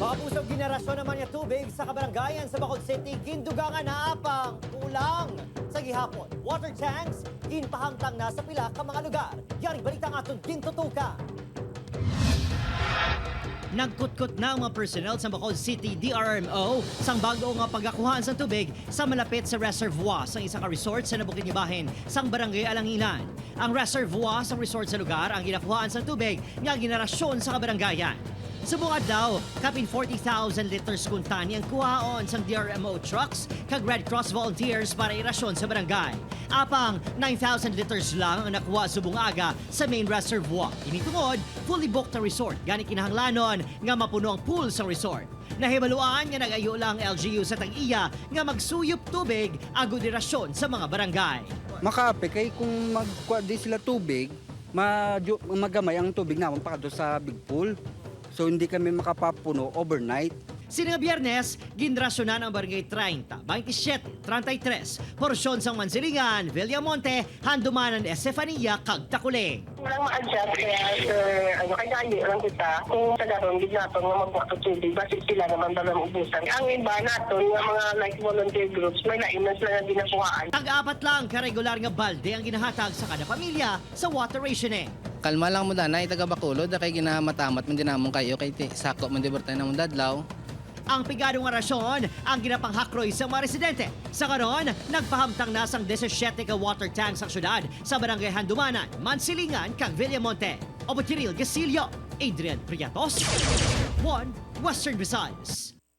Mga pusong ginarasyon naman niya tubig sa kabarangayan sa Bacolod City, gindugangan na apang, kulang. Sa gihapon, water tanks, ginpahamtang na sa pila ka mga lugar. Yaring balita ng atong gintutukan. Nagkutkot na ang mga personnel sa Bacolod City DRMO sang bago nga pagakuhaan sa tubig sa malapit sa reservoir sa isang resort sa Nabukidnibahin sang barangay Alanginan. Ang reservoir sa resort sa lugar ang ginakuhaan sa tubig nga Ginarasyon sa kabarangayan. Sa bungad daw, kapin 40,000 liters kuntani ang kuhaon sa DRMO trucks kag Red Cross volunteers para irasyon sa barangay. Apang 9,000 liters lang ang nakuha sa bungaga sa main reservoir. Initungod, fully booked ang resort. Gani kinahanglanon nga mapuno ang pool sa resort. Nahibaluan nga nag-ayo lang LGU sa Tag-iya nga magsuyop tubig agud irasyon sa mga barangay. Makaapi kay kung magkuha di sila tubig, magamay ang tubig naman pa sa big pool. So hindi kami makapapuno overnight. Sina Biyernes, ginrasyonan ang barangay 30, 27, 33, porsyon sa Mansilingan, Villamonte, Handumanan, Estefania, kag Takuling. Walang ma-adjust kaya kaya lang kita kung sa garon gid naton nga magbuhat tubig basi sila naman dalam ubusan. Ang iba naton nga mga like volunteer groups may lainas na ginakuhaan. Tag-apat lang ka-regular nga balde ang ginahatag sa kada pamilya sa water rationing. Kalma lang mo danay taga Bacolod kay ginamatamat man dinamon kayo kay sako man dibertay namon dadlaw. Ang pigadong rasyon ang ginapanghakroy sa mga residente. Sa karon, nagpahamtang na sang 17 ka water tanks sa syudad sa barangay Handumanan, Mansilingan, kag Villamonte. Obo Tiril Gasilio, Adrian Priatos, 1 Western Visayas.